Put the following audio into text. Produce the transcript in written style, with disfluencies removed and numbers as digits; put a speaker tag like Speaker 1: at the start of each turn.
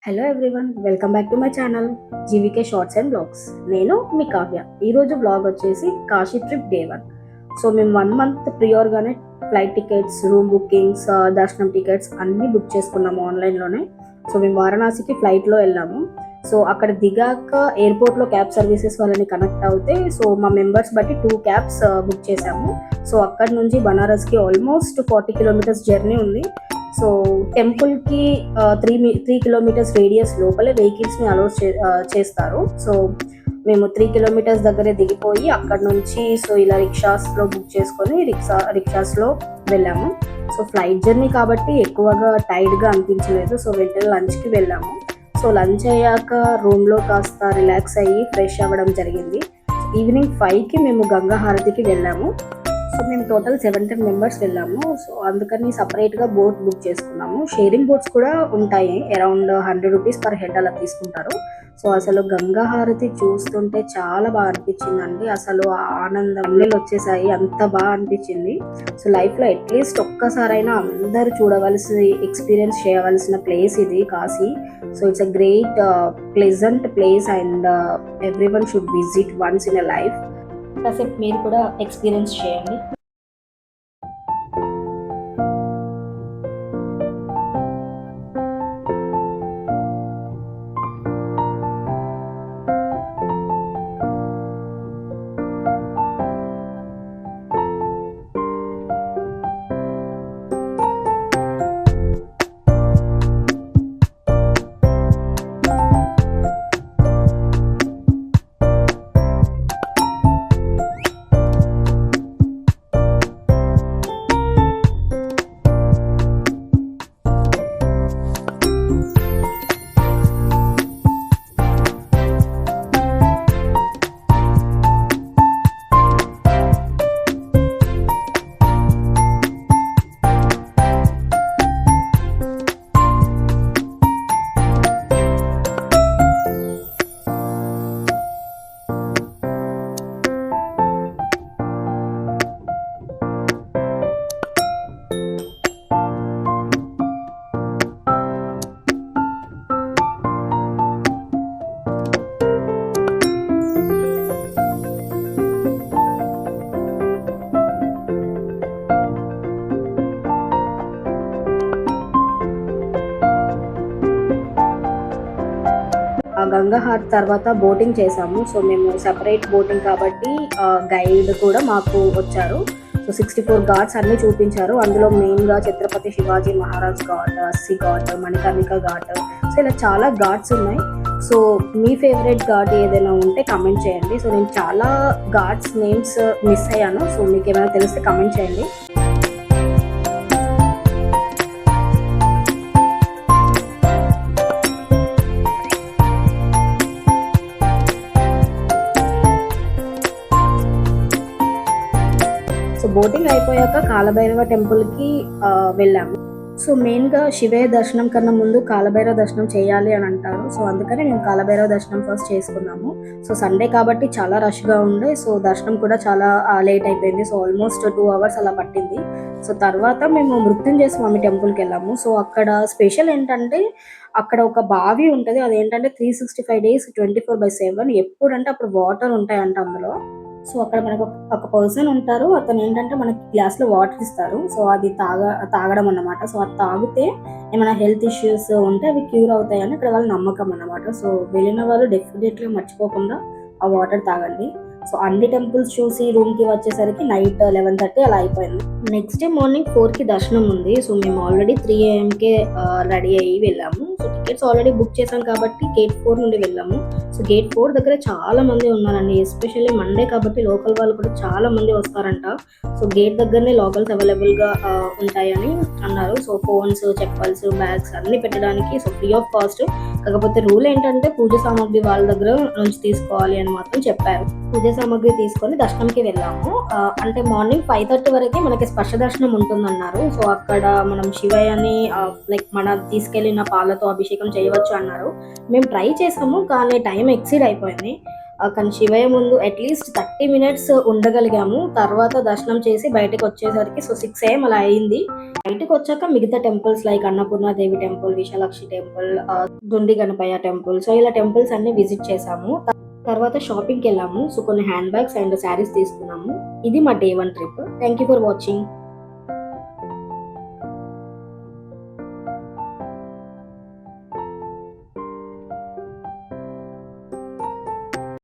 Speaker 1: Hello everyone, welcome back to my channel GVK shorts and blogs. నేను మీ కావ్య. ఈరోజు blog వచ్చేసి కాశీ ట్రిప్ డే 1. సో మేము 1 మంత్ ప్రియోర్గానే ఫ్లైట్ టికెట్స్, రూమ్ బుకింగ్స్, దర్శనం టికెట్స్ అన్నీ బుక్ చేసుకున్నాము ఆన్లైన్లోనే. సో మేము వారణాసికి ఫ్లైట్లో వెళ్ళాము. సో అక్కడ దిగాక ఎయిర్పోర్ట్లో క్యాబ్ సర్వీసెస్ వాళ్ళని కనెక్ట్ అవుతే సో మా మెంబర్స్ బట్టి 2 క్యాబ్స్ బుక్ చేశాము. సో అక్కడ నుంచి బనారస్కి ఆల్మోస్ట్ 40 కిలోమీటర్స్ జర్నీ ఉంది. సో టెంపుల్కి 3 కిలోమీటర్స్ రేడియస్ లోపలే వెహికల్స్ని అలౌ చేస్తారు. సో మేము 3 కిలోమీటర్స్ దగ్గరే దిగిపోయి అక్కడ నుంచి సో ఇలా రిక్షాస్లో బుక్ చేసుకొని రిక్షాస్లో వెళ్ళాము. సో ఫ్లైట్ జర్నీ కాబట్టి ఎక్కువగా టైర్డ్గా అనిపించలేదు. సో వెంటనే లంచ్కి వెళ్ళాము. సో లంచ్ అయ్యాక రూమ్లో కాస్త రిలాక్స్ అయ్యి ఫ్రెష్ అవ్వడం జరిగింది. ఈవినింగ్ 5కి మేము గంగా హారతికి వెళ్ళాము. సో మేము టోటల్ 17 మెంబర్స్ వెళ్ళాము. సో అందుకని సపరేట్గా బోట్ బుక్ చేసుకున్నాము. షేరింగ్ బోట్స్ కూడా ఉంటాయి, అరౌండ్ 100 రూపీస్ పర్ హెడ్ అలా తీసుకుంటారు. సో అసలు గంగా హారతి చూస్తుంటే చాలా బాగా అనిపించిందండి. అసలు ఆ ఆనందం వచ్చేసాయి, అంత బాగా అనిపించింది. సో లైఫ్లో అట్లీస్ట్ ఒక్కసారైనా అందరూ చూడవలసి, ఎక్స్పీరియన్స్ చేయవలసిన ప్లేస్ ఇది Kashi. So it's a great pleasant place and everyone should visit once in a life. కాసేపు మీరు కూడా ఎక్స్పీరియన్స్ చేయండి. గంగా హారతి తర్వాత బోటింగ్ చేసాము. సో మేము సెపరేట్ బోటింగ్ కాబట్టి గైడ్ కూడా మాకు వచ్చారు. సో 64 ఘాట్స్ అన్నీ చూపించారు. అందులో మెయిన్గా ఛత్రపతి శివాజీ మహారాజ్ ఘాట్, అస్సి ఘాట్, మణికర్ణిక ఘాట్, సో ఇలా చాలా ఘాట్స్ ఉన్నాయి. సో మీ ఫేవరెట్ ఘాట్ ఏదైనా ఉంటే కమెంట్ చేయండి. సో నేను చాలా ఘాట్స్ నేమ్స్ మిస్ అయ్యాను. సో మీకు ఏమైనా తెలిస్తే కమెంట్ చేయండి. సో బోటింగ్ అయిపోయాక కాలభైరవ టెంపుల్కి వెళ్ళాము. సో మెయిన్గా శివయ్య దర్శనం కన్నా ముందు కాలభైరవ దర్శనం చేయాలి అని అంటారు. సో అందుకని మేము కాలభైరవ దర్శనం ఫస్ట్ చేసుకున్నాము. సో సండే కాబట్టి చాలా రష్గా ఉండే. సో దర్శనం కూడా చాలా లేట్ అయిపోయింది. సో ఆల్మోస్ట్ 2 అవర్స్ అలా పట్టింది. సో తర్వాత మేము మృత్యుంజయ స్వామి టెంపుల్కి వెళ్ళాము. సో అక్కడ స్పెషల్ ఏంటంటే అక్కడ ఒక బావి ఉంటుంది. అదేంటంటే 365 days 24/7 ఎప్పుడంటే అప్పుడు వాటర్ ఉంటాయంట అందులో. సో అక్కడ మనకు ఒక పర్సన్ ఉంటారు. అతను ఏంటంటే మనకి గ్లాస్లో వాటర్ ఇస్తారు. సో అది తాగడం అన్నమాట. సో అది తాగితే ఏమైనా హెల్త్ ఇష్యూస్ ఉంటే అవి క్యూర్ అవుతాయని ఇక్కడ వాళ్ళ నమ్మకం అన్నమాట. సో వెళ్ళిన వాళ్ళు డెఫినెట్లీ మర్చిపోకుండా ఆ వాటర్ తాగండి. సో అన్ని టెంపుల్స్ చూసి రూమ్కి వచ్చేసరికి నైట్ 11:30 అలా అయిపోయింది. నెక్స్ట్ డే మార్నింగ్ 4కి దర్శనం ఉంది. సో మేము ఆల్రెడీ 3 AM రెడీ అయ్యి వెళ్ళాము. సో టికెట్స్ ఆల్రెడీ బుక్ చేసాం కాబట్టి గేట్ 4 నుండి వెళ్ళాము. సో గేట్ 4 దగ్గర చాలా మంది ఉన్నారండి. ఎస్పెషల్లీ మండే కాబట్టి లోకల్ వాళ్ళు కూడా చాలా మంది వస్తారంట. సో గేట్ దగ్గరనే లోకల్స్ అవైలబుల్గా ఉంటాయని అన్నారు. సో ఫోన్స్, చెప్పల్స్, బ్యాగ్స్ అన్ని పెట్టడానికి సో ఫ్రీ ఆఫ్ కాస్ట్. కాకపోతే రూల్ ఏంటంటే పూజ సామాగ్రి వాళ్ళ దగ్గర నుంచి తీసుకోవాలి అని మాత్రం చెప్పారు. పూజ సామాగ్రి తీసుకొని దర్శనంకి వెళ్ళాము. అంటే మార్నింగ్ 5:30 వరకే మనకి స్పర్శ దర్శనం ఉంటుందన్నారు. సో అక్కడ మనం శివయ్యని లైక్ మన తీసుకెళ్లిన పాలతో అభిషేకం చేయవచ్చు అన్నారు. మేము ట్రై చేసాము కానీ టైం ఎక్సీడ్ అయిపోయింది. కానీ శివయ్య ముందు అట్లీస్ట్ 30 minutes ఉండగలిగాము. తర్వాత దర్శనం చేసి బయటకు వచ్చేసరికి 6 AM అలా అయింది. బయటకు వచ్చాక మిగతా temples like Annapurnadevi temple, Vishalakshi temple, Dundi Ganapayya temple, so ఇలా టెంపుల్స్ అన్ని విజిట్ చేసాము. తర్వాత షాపింగ్కి వెళ్ళాము. సో కొన్ని హ్యాండ్ బ్యాగ్స్ అండ్ శారీస్ తీసుకున్నాము. ఇది మా Day 1 trip. Thank you for watching.